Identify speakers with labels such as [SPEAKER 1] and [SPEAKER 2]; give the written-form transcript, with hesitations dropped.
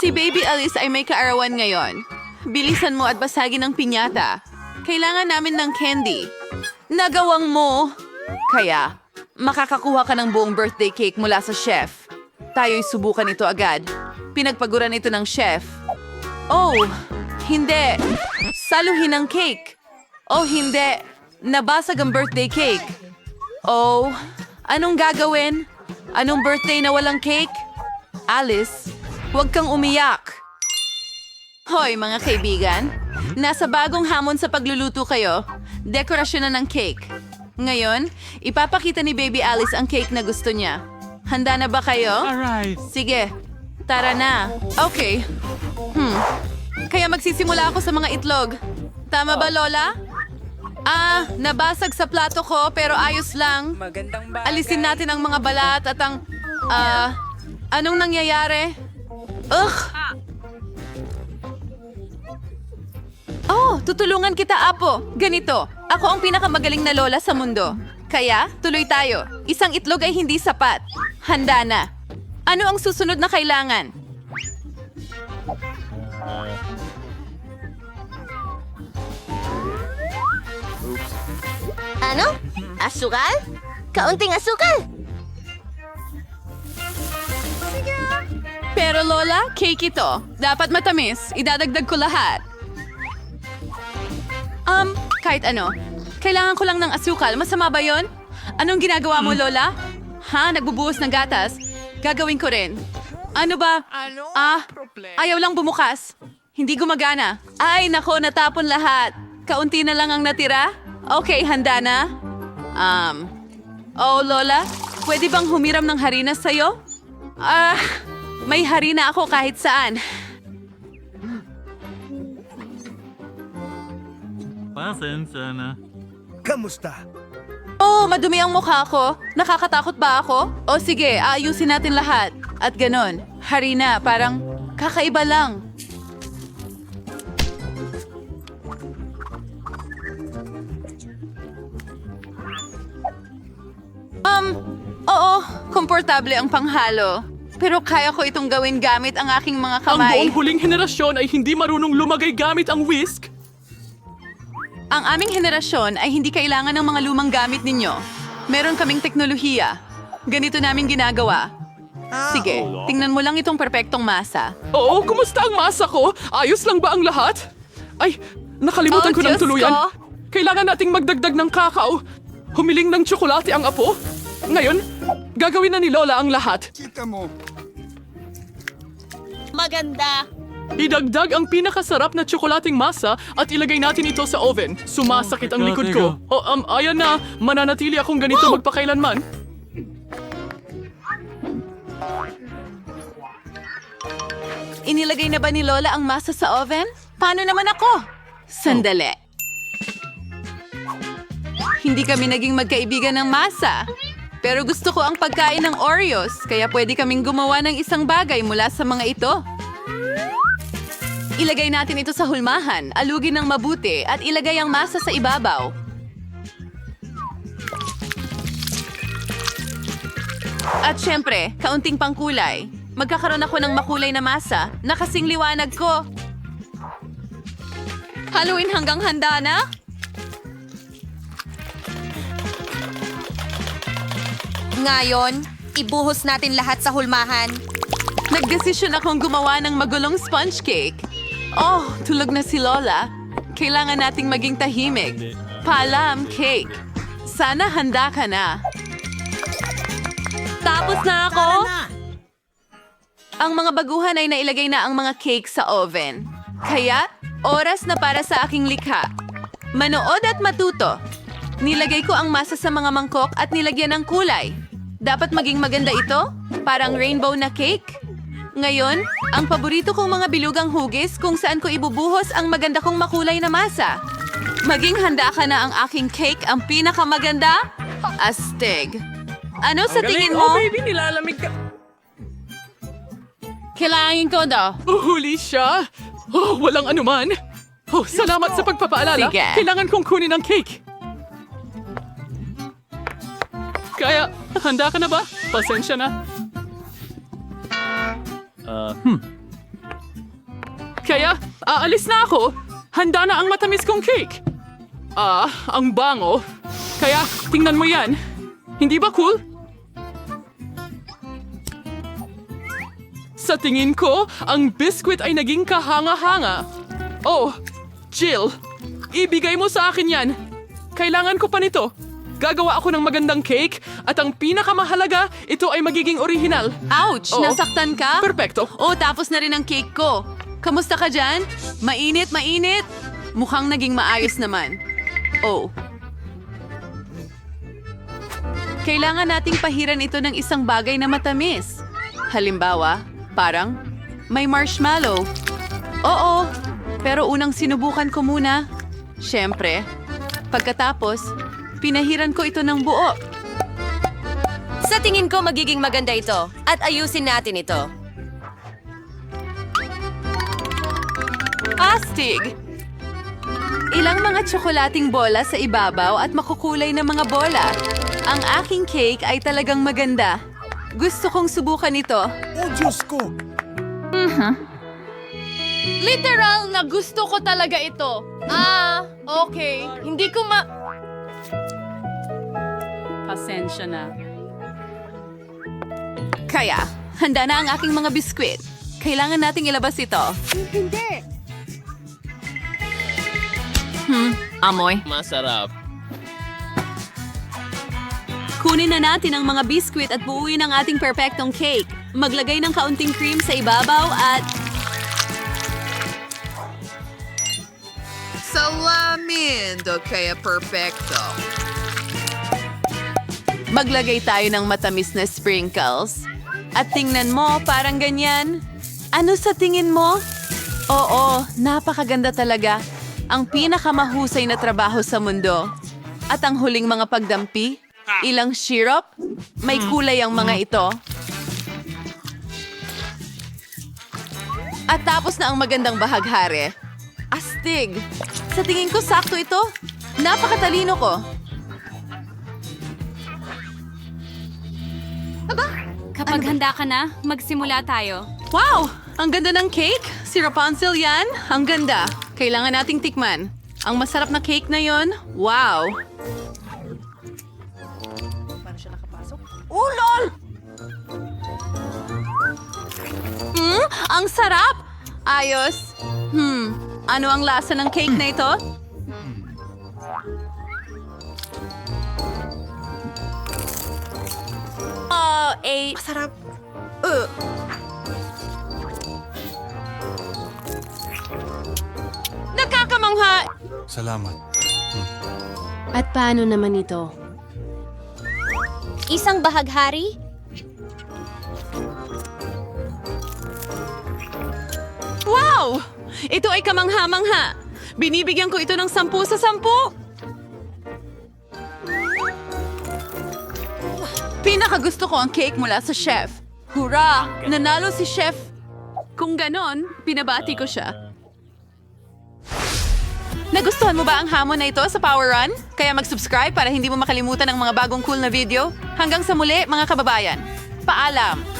[SPEAKER 1] Si Baby Alice ay may kaarawan ngayon. Bilisan mo at basagin ang pinyata. Kailangan namin ng candy. Nagawang mo! Kaya, makakakuha ka ng buong birthday cake mula sa chef. Tayo'y subukan ito agad. Pinagpaguran ito ng chef. Oh, hindi. Saluhin ang cake. Oh, hindi. Nabasag ang birthday cake. Oh, anong gagawin? Anong birthday na walang cake? Alice, huwag kang umiyak. Hoy, mga kaibigan. Nasa bagong hamon sa pagluluto kayo. Dekorasyon na ng cake. Ngayon, ipapakita ni Baby Alice ang cake na gusto niya. Handa na ba kayo?
[SPEAKER 2] Alright.
[SPEAKER 1] Sige, tara na. Okay. Kaya magsisimula ako sa mga itlog. Tama ba, Lola? Nabasag sa plato ko pero ayos lang.
[SPEAKER 3] Magandang bagay.
[SPEAKER 1] Alisin natin ang mga balat at ang... anong nangyayari? Ugh! Oh, tutulungan kita, Apo. Ganito, ako ang pinakamagaling na lola sa mundo. Kaya, tuloy tayo. Isang itlog ay hindi sapat. Handa na. Ano ang susunod na kailangan?
[SPEAKER 4] Ano? Asukal? Kaunting asukal?
[SPEAKER 1] Pero Lola, cake ito. Dapat matamis. Idadagdag ko lahat. Kahit ano. Kailangan ko lang ng asukal. Masama ba yon? Anong ginagawa mo, Lola? Ha? Nagbubuhos ng gatas? Gagawin ko rin. Ano ba?
[SPEAKER 3] Ano? Problema.
[SPEAKER 1] Ayaw lang bumukas. Hindi gumagana. Ay, nako, natapon lahat. Kaunti na lang ang natira? Okay, handa na? Oh, Lola, pwede bang humiram ng harina sa'yo? May harina ako kahit saan.
[SPEAKER 2] Pasensya na.
[SPEAKER 5] Kamusta?
[SPEAKER 1] Oh, madumi ang mukha ko. Nakakatakot ba ako? O sige, aayusin natin lahat. At ganon, harina, parang kakaiba lang. Oo, komportable ang panghalo. Pero kaya ko itong gawin gamit ang aking mga
[SPEAKER 6] Ang
[SPEAKER 1] kamay.
[SPEAKER 6] buong huling henerasyon ay hindi marunong lumagay gamit ang whisk.
[SPEAKER 1] Ang aming henerasyon ay hindi kailangan ng mga lumang gamit ninyo. Meron kaming teknolohiya. Ganito namin ginagawa. Sige, tingnan mo lang itong perpektong masa.
[SPEAKER 6] Oo, kumusta ang masa ko? Ayos lang ba ang lahat? Ay, nakalimutan
[SPEAKER 1] Oh,
[SPEAKER 6] ko ng
[SPEAKER 1] Diyos
[SPEAKER 6] tuluyan.
[SPEAKER 1] ko.
[SPEAKER 6] Kailangan nating magdagdag ng kakao. Humiling ng tsokolate ang apo. Ngayon, gagawin na ni Lola ang lahat.
[SPEAKER 5] Kita mo.
[SPEAKER 4] Maganda.
[SPEAKER 6] Idagdag ang pinakasarap na tsokolating masa at ilagay natin ito sa oven. Sumasakit ang likod ko. Ayan na. Mananatili akong ganito magpakailanman.
[SPEAKER 1] Inilagay na ba ni Lola ang masa sa oven? Paano naman ako? Sandali. Hindi kami naging magkaibigan ng masa. Pero gusto ko ang pagkain ng Oreos, kaya pwede kaming gumawa ng isang bagay mula sa mga ito. Ilagay natin ito sa hulmahan, alugin ng mabuti, at ilagay ang masa sa ibabaw. At syempre, kaunting pangkulay. Magkakaroon ako ng makulay na masa na kasing liwanag ko. Haluin hanggang handa na?
[SPEAKER 4] Ngayon, ibuhos natin lahat sa hulmahan.
[SPEAKER 1] Nagdesisyon akong gumawa ng magulong sponge cake. Oh, tulog na si Lola. Kailangan nating maging tahimik. Paalam, cake. Sana handa ka na. Tapos na ako? Ang mga baguhan ay nailagay na ang mga cake sa oven. Kaya, oras na para sa aking likha. Manood at matuto. Nilagay ko ang masa sa mga mangkok at nilagyan ng kulay. Dapat maging maganda ito, parang rainbow na cake. Ngayon, ang paborito kong mga bilugang hugis kung saan ko ibubuhos ang maganda kong makulay na masa. Maging handa ka na ang aking cake, ang pinakamaganda? Astig. Ano sa tingin mo?
[SPEAKER 3] Oh, baby, nilalamig ka.
[SPEAKER 1] Kailangan ko daw.
[SPEAKER 6] Huli siya. Oh, walang anuman. Oh, salamat sa pagpapaalala.
[SPEAKER 1] Sige.
[SPEAKER 6] Kailangan kong kunin ang cake. Kaya, handa ka na ba? Pasensya na. Kaya, aalis na ako. Handa na ang matamis kong cake. Ang bango. Kaya, tingnan mo yan. Hindi ba cool? Sa tingin ko, ang biskwit ay naging kahanga-hanga. Oh, Jill, ibigay mo sa akin yan. Kailangan ko pa nito. Gagawa ako ng magandang cake at ang pinakamahalaga, ito ay magiging original.
[SPEAKER 1] Ouch!
[SPEAKER 6] Oo.
[SPEAKER 1] Nasaktan ka?
[SPEAKER 6] Perpekto.
[SPEAKER 1] Oh, tapos na rin ang cake ko. Kamusta ka dyan? Mainit, mainit? Mukhang naging maayos naman. Oh. Kailangan nating pahiran ito ng isang bagay na matamis. Halimbawa, parang may marshmallow. Oo, pero unang sinubukan ko muna. Siyempre, pagkatapos, pinahiran ko ito ng buo.
[SPEAKER 4] Sa tingin ko magiging maganda ito at ayusin natin ito.
[SPEAKER 1] Astig! Ilang mga tsokolating bola sa ibabaw at makukulay na mga bola. Ang aking cake ay talagang maganda. Gusto kong subukan ito.
[SPEAKER 3] Literal na gusto ko talaga ito. Okay. Hindi ko Pasensya na.
[SPEAKER 1] Kaya, handa na ang aking mga biskwit. Kailangan nating ilabas ito.
[SPEAKER 4] Amoy.
[SPEAKER 1] Kunin na natin ang mga biskwit at buuin ang ating perfectong cake. Maglagay ng kaunting cream sa ibabaw at...
[SPEAKER 5] Salamin do kaya perfecto.
[SPEAKER 1] Maglagay tayo ng matamis na sprinkles. At tingnan mo, parang ganyan. Ano sa tingin mo? Oo, napakaganda talaga. Ang pinakamahusay na trabaho sa mundo. At ang huling mga pagdampi, ilang syrup, may kulay ang mga ito. At tapos na ang magandang bahaghari. Astig! Sa tingin ko, sakto ito. Napakatalino ko.
[SPEAKER 7] Kapag handa ka na, magsimula tayo.
[SPEAKER 1] Wow! Ang ganda ng cake! Si Rapunzel yan? Ang ganda. Kailangan nating tikman. Ang masarap na cake na yon. Wow! Ulol! Ang sarap! Ayos. Ano ang lasa ng cake na ito? Masarap. Nakakamangha!
[SPEAKER 8] Salamat.
[SPEAKER 7] At paano naman ito?
[SPEAKER 4] Isang bahaghari?
[SPEAKER 1] Wow! Ito ay kamangha-mangha. Binibigyan ko ito ng 10 sa 10. Pinakagusto ko ang cake mula sa chef. Hurra! Nanalo si chef. Kung ganon, pinabati ko siya. Nagustuhan mo ba ang hamon na ito sa Power Run? Kaya mag-subscribe para hindi mo makalimutan ang mga bagong cool na video. Hanggang sa muli, mga kababayan. Paalam!